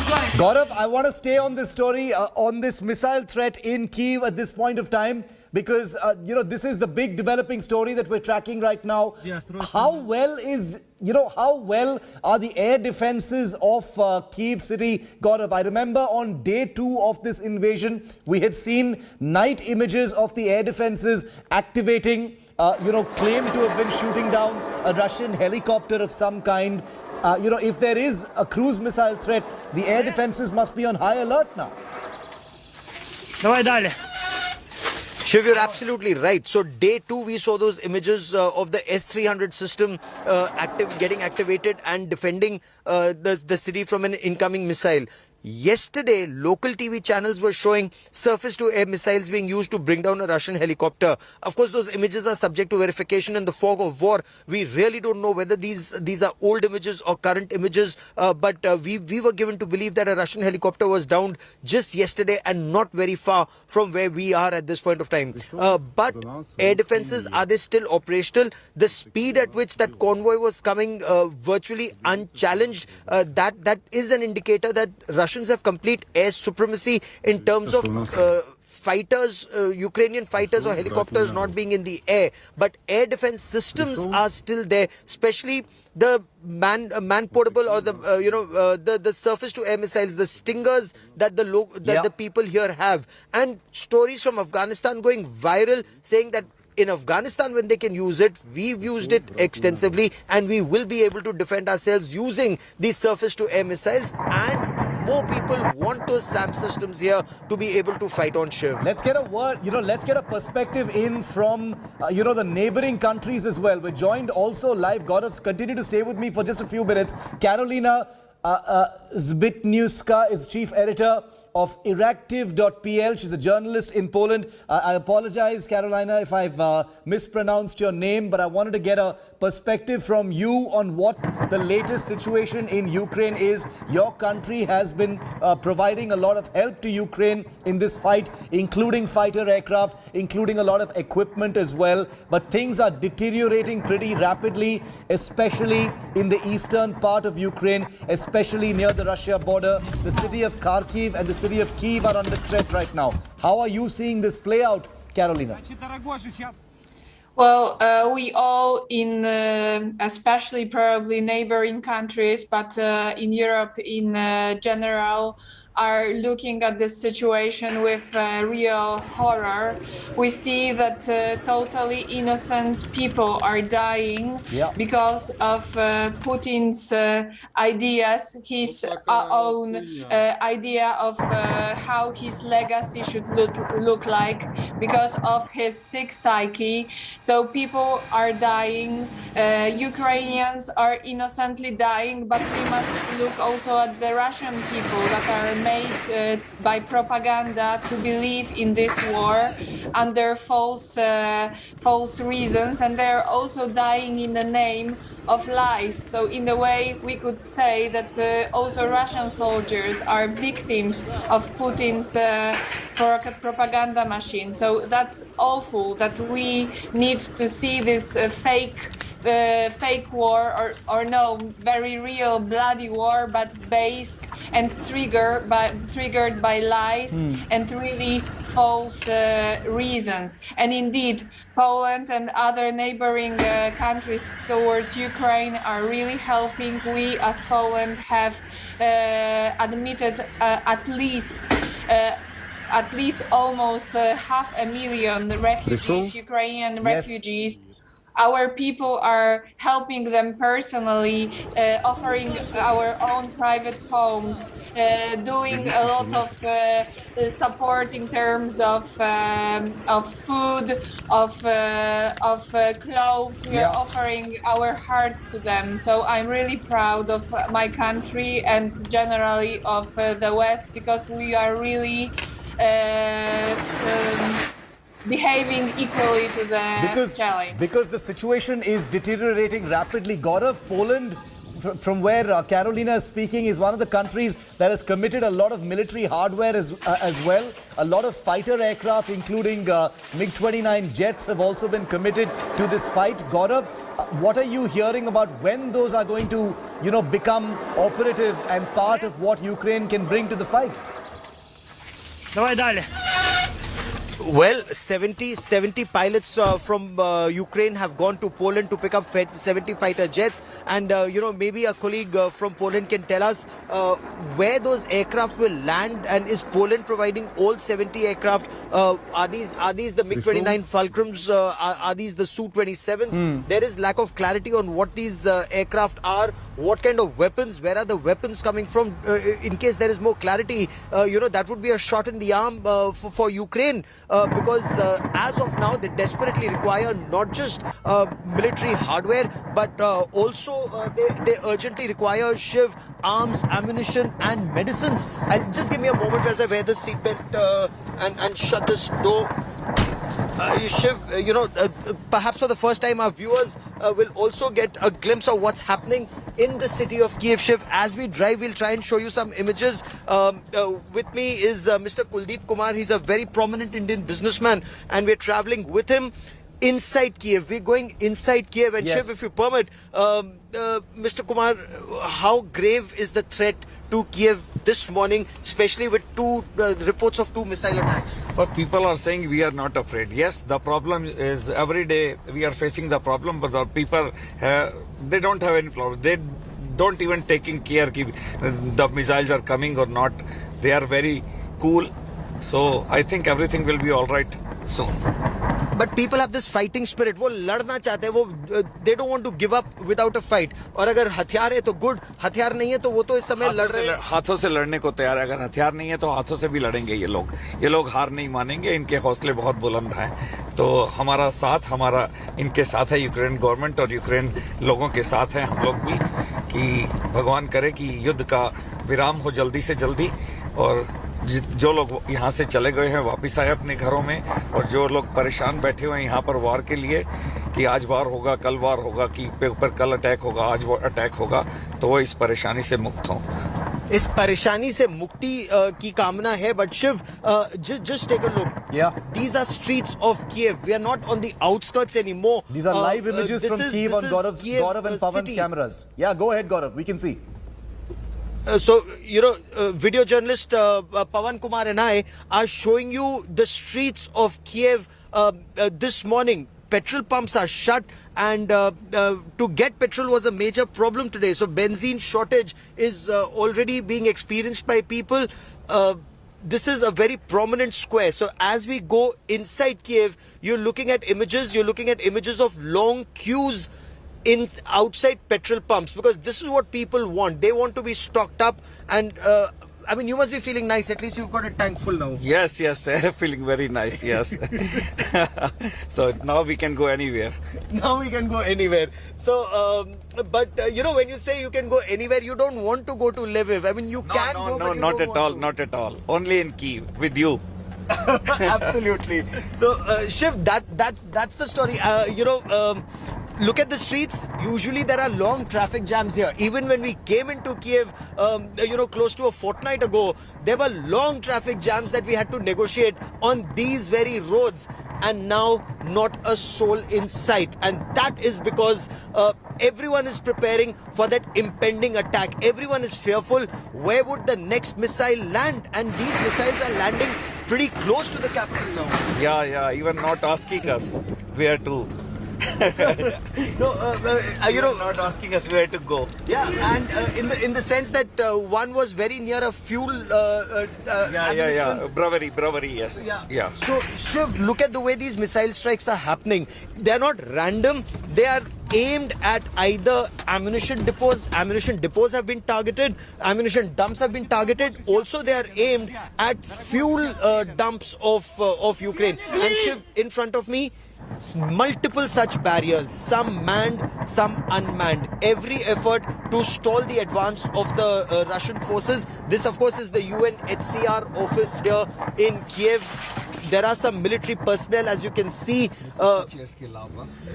Gaurav, I want to stay on this story, on this missile threat in Kyiv at this point of time, because, this is the big developing story that we're tracking right now. How well are the air defenses of Kyiv city, Gaurav? I remember on day 2 of this invasion, we had seen night images of the air defenses activating, claimed to have been shooting down a Russian helicopter of some kind. If there is a cruise missile threat, the air defenses must be on high alert now. Shiv, you're absolutely right. So day 2, we saw those images of the S-300 system getting activated and defending the city from an incoming missile. Yesterday, local TV channels were showing surface-to-air missiles being used to bring down a Russian helicopter. Of course, those images are subject to verification in the fog of war. We really don't know whether these are old images or current images, but we were given to believe that a Russian helicopter was downed just yesterday and not very far from where we are at this point of time. But air defenses, are they still operational? The speed at which that convoy was coming virtually unchallenged, that is an indicator that Russians have complete air supremacy in terms of fighters, Ukrainian fighters or helicopters not being in the air. But air defense systems are still there, especially the man-portable or the surface-to-air missiles, the Stingers that the people here have. And stories from Afghanistan going viral saying that in Afghanistan, when they can use it, we've used it extensively and we will be able to defend ourselves using these surface-to-air missiles, and more people want those SAM systems here to be able to fight on, Shiv. Let's get a word, let's get a perspective in from, the neighboring countries as well. We're joined also live. Gaurav, continue to stay with me for just a few minutes. Carolina Zbitniewska is chief editor of Iractive.pl. She's a journalist in Poland. I apologize, Carolina, if I've mispronounced your name, but I wanted to get a perspective from you on what the latest situation in Ukraine is. Your country has been providing a lot of help to Ukraine in this fight, including fighter aircraft, including a lot of equipment as well. But things are deteriorating pretty rapidly, especially in the eastern part of Ukraine, especially near the Russia border. The city of Kharkiv and the city of Kyiv are under threat right now. How are you seeing this play out, Carolina? Well, we all in, especially probably neighboring countries, but in Europe in general, are looking at this situation with real horror. We see that totally innocent people are dying because of Putin's ideas, his own idea of how his legacy should look like, because of his sick psyche. So people are dying, Ukrainians are innocently dying, but we must look also at the Russian people that are made by propaganda to believe in this war under false reasons, and they're also dying in the name of lies. So in a way we could say that also Russian soldiers are victims of Putin's propaganda machine. So that's awful that we need to see this fake war, or no, very real bloody war, but based and triggered by lies and really false reasons. And indeed, Poland and other neighboring countries towards Ukraine are really helping. We as Poland have admitted at least almost 500,000 refugees, Ukrainian refugees. Our people are helping them personally, offering our own private homes, doing a lot of support in terms of food, of clothes. We are offering our hearts to them. So I'm really proud of my country and generally of the West, because we are really behaving equally to the challenge. Because the situation is deteriorating rapidly. Gaurav, Poland from where Carolina is speaking, is one of the countries that has committed a lot of military hardware as well. A lot of fighter aircraft, including MiG-29 jets, have also been committed to this fight. Gaurav, what are you hearing about when those are going to, become operative and part of what Ukraine can bring to the fight? Well, 70 pilots from Ukraine have gone to Poland to pick up 70 fighter jets. And, maybe a colleague from Poland can tell us where those aircraft will land. And is Poland providing all 70 aircraft? Are these the MiG-29 Fulcrums? Are these the Su-27s? There is lack of clarity on what these aircraft are. What kind of weapons? Where are the weapons coming from? In case there is more clarity, that would be a shot in the arm for Ukraine. Because as of now, they desperately require not just military hardware, but also they urgently require Shiv, arms, ammunition and medicines. And just give me a moment as I wear the seatbelt and shut this door. Shiv, perhaps for the first time our viewers will also get a glimpse of what's happening in the city of Kyiv. Shiv, as we drive, we'll try and show you some images. With me is Mr. Kuldeep Kumar. He's a very prominent Indian businessman, and we're traveling with him inside Kyiv. We're going inside Kyiv. And Yes. Shiv, if you permit, Mr. Kumar, how grave is the threat to Kyiv this morning, especially with reports of two missile attacks? But people are saying we are not afraid. Yes, the problem is every day we are facing the problem, but the people, they don't have any problem. They don't even taking care if the missiles are coming or not. They are very cool. So I think everything will be all right soon. But people have this fighting spirit. वो लड़ना चाहते हैं. वो they don't want to give up without a fight. और अगर हथियार है तो good, हथियार नहीं है तो वो तो इस समय लड़ रहे हैं. हाथों से लड़ने को तैयार है. अगर हथियार नहीं है तो हाथों से भी लड़ेंगे ये लोग हार नहीं मानेंगे. इनके हौसले बहुत बुलंद हैं. तो हमारा साथ इनके साथ है यूक्रेन गवर्नमेंट और यूक्रेन लोगों के साथ है हम लोग भी, कि भगवान करे कि युद्ध का विराम हो जल्दी से जल्दी, और जो लोग यहाँ से चले गए हैं वापस आए अपने घरों में, और जो लोग परेशान बैठे हुए हैं यहाँ पर वार के लिए कि आज वार होगा, कल वार होगा, कि ऊपर कल अटैक होगा, आज वो अटैक होगा, तो वो इस परेशानी से मुक्त हों. इस परेशानी से मुक्ति की कामना है. But Shiv, just take a look. Yeah. These are streets of Kyiv. We are not on the outskirts anymore. These are live images from Kyiv on Gaurav and Pawan's city. cameras. Yeah, go ahead, Gaurav. We can see. So, video journalist Pawan Kumar and I are showing you the streets of Kyiv this morning. Petrol pumps are shut, and to get petrol was a major problem today. So benzene shortage is already being experienced by people. This is a very prominent square. So as we go inside Kyiv, you're looking at images of long queues outside petrol pumps, because this is what people want. They want to be stocked up, and I mean, you must be feeling nice. At least you've got a tank full now. Yes, feeling very nice, yes. So now we can go anywhere. Now we can go anywhere. So, but when you say you can go anywhere, you don't want to go to Lviv. I mean, you can go. No, but you not don't at all, want not at all. Only in Kyiv with you. Absolutely. So, Shiv, that's the story. Look at the streets. Usually there are long traffic jams here. Even when we came into Kyiv, close to a fortnight ago, there were long traffic jams that we had to negotiate on these very roads. And now not a soul in sight. And that is because everyone is preparing for that impending attack. Everyone is fearful. Where would the next missile land? And these missiles are landing pretty close to the capital now. Yeah, even not asking us where to. Not asking us where to go. Yeah, and in the sense that one was very near a fuel. Yeah. Bravery, yes. Yeah. So, Shiv, look at the way these missile strikes are happening. They are not random. They are aimed at either ammunition depots. Ammunition depots have been targeted. Ammunition dumps have been targeted. Also, they are aimed at fuel dumps of Ukraine. And Shiv, in front of me, multiple such barriers, some manned, some unmanned. Every effort to stall the advance of the Russian forces. This, of course, is the UNHCR office here in Kyiv. There are some military personnel, as you can see.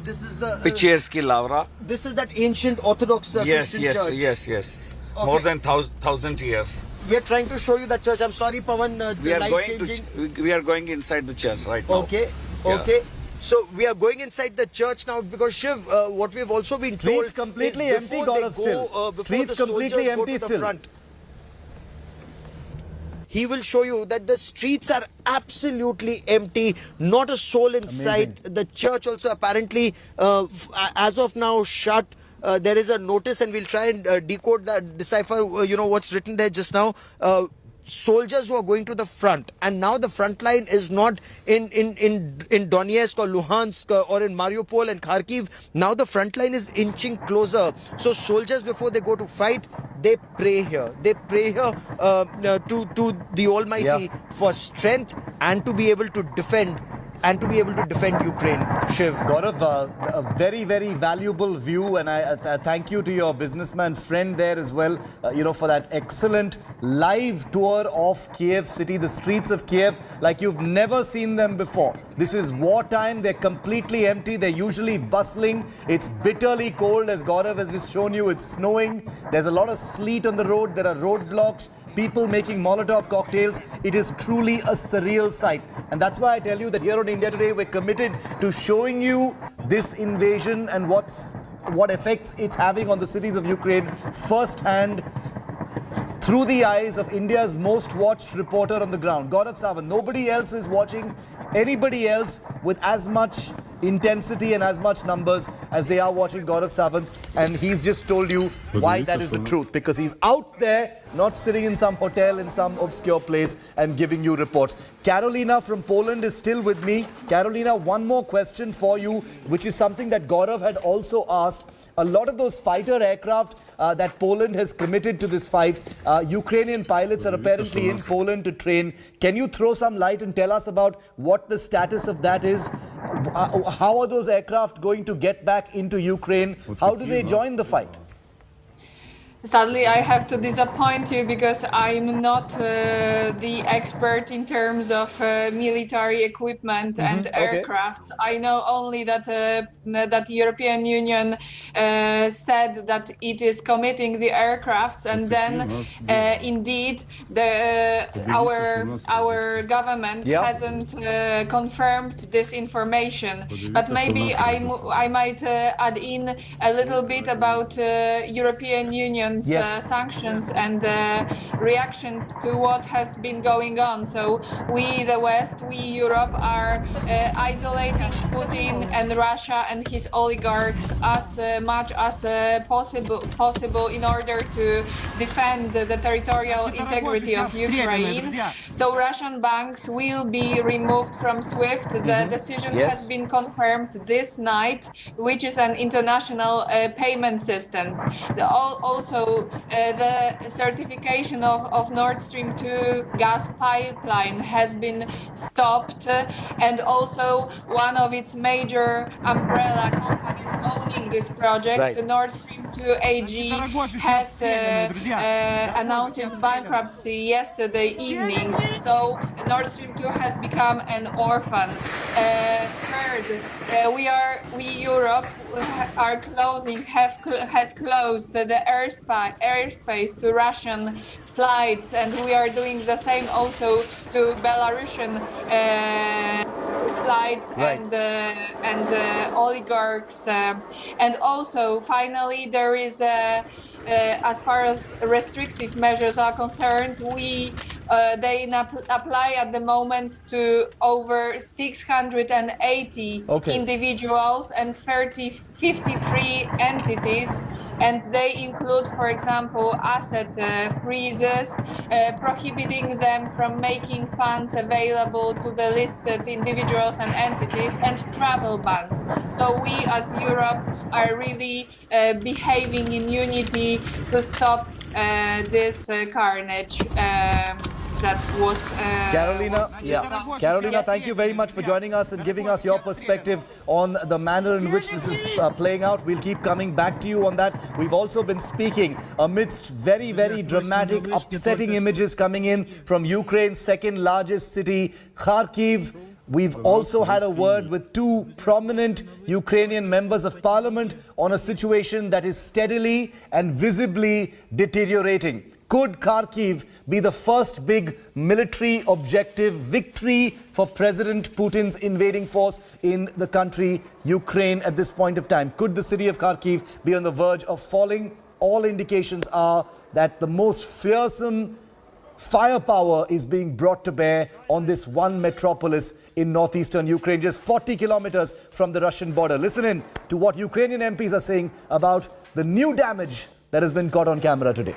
This is the Pictures ki Lavra. this is that ancient Orthodox Yes, Christian yes, church. yes. Okay. More than 1,000 years. We are trying to show you that church. I'm sorry, Pawan. We The are light going changing. we are going inside the church right now. Okay, Yeah. okay. So we are going inside the church now because Shiv, what we've also been Streets told completely is empty, before they Gaurav, still. before Streets the completely soldiers go empty to the still. front, he will show you that the streets are absolutely empty, not a soul in sight. The church also apparently, as of now, shut. There is a notice, and we'll try and decode that, decipher, what's written there just now. Soldiers who are going to the front, and now the front line is not in Donetsk or Luhansk or in Mariupol and Kharkiv. Now the front line is inching closer. So soldiers, before they go to fight, they pray here. They pray here to the Almighty for strength and to be able to defend. Ukraine. Shiv. Gaurav, a very, very valuable view, and I thank you to your businessman friend there as well, for that excellent live tour of Kiev city, the streets of Kiev, like you've never seen them before. This is wartime. They're completely empty. They're usually bustling. It's bitterly cold, as Gaurav has just shown you. It's snowing. There's a lot of sleet on the road. There are roadblocks. People making Molotov cocktails. It is truly a surreal sight. And that's why I tell you that here on India Today, we're committed to showing you this invasion and what effects it's having on the cities of Ukraine firsthand, through the eyes of India's most watched reporter on the ground, Gaurav Sawant. Nobody else is watching anybody else with as much intensity and as much numbers as they are watching Gaurav Sawant, and he's just told you why that is the truth, because he's out there, not sitting in some hotel in some obscure place and giving you reports. Carolina from Poland is still with me. Carolina, one more question for you, which is something that Gaurav had also asked. A lot of those fighter aircraft that Poland has committed to this fight, Ukrainian pilots are apparently in Poland to train. Can you throw some light and tell us about what the status of that is? How are those aircraft going to get back into Ukraine? How do they join the fight? Sadly, I have to disappoint you because I'm not the expert in terms of military equipment and aircraft. I know only that that the European Union said that it is committing the aircrafts, and then indeed our government hasn't confirmed this information. But maybe I might add in a little bit about European Union sanctions and reaction to what has been going on. So we, the West, we, Europe, are isolating Putin and Russia and his oligarchs as much as possible in order to defend the territorial integrity of Ukraine. So Russian banks will be removed from SWIFT. The decision has been confirmed this night, which is an international payment system. Also, the certification of Nord Stream 2 gas pipeline has been stopped, and also one of its major umbrella companies owning this project, the Nord Stream 2 AG, has announced its bankruptcy yesterday evening. So Nord Stream 2 has become an orphan. Third, we Europe has closed the airspace to Russian flights, and we are doing the same also to Belarusian flights and oligarchs. And also, finally, there is as far as restrictive measures are concerned, they apply at the moment to over 680 individuals and 53 entities. And they include, for example, asset freezes, prohibiting them from making funds available to the listed individuals and entities, and travel bans. So we as Europe are really behaving in unity to stop this carnage. that was Carolina, Carolina, thank you very much for joining us and giving us your perspective on the manner in which this is playing out. We'll keep coming back to you on that. We've also been speaking amidst very, very dramatic, upsetting images coming in from Ukraine's second largest city, Kharkiv. We've also had a word with two prominent Ukrainian members of parliament on a situation that is steadily and visibly deteriorating. Could Kharkiv be the first big military objective victory for President Putin's invading force in the country, Ukraine, at this point of time? Could the city of Kharkiv be on the verge of falling? All indications are that the most fearsome firepower is being brought to bear on this one metropolis in northeastern Ukraine, just 40 kilometers from the Russian border. Listen in to what Ukrainian MPs are saying about the new damage that has been caught on camera today.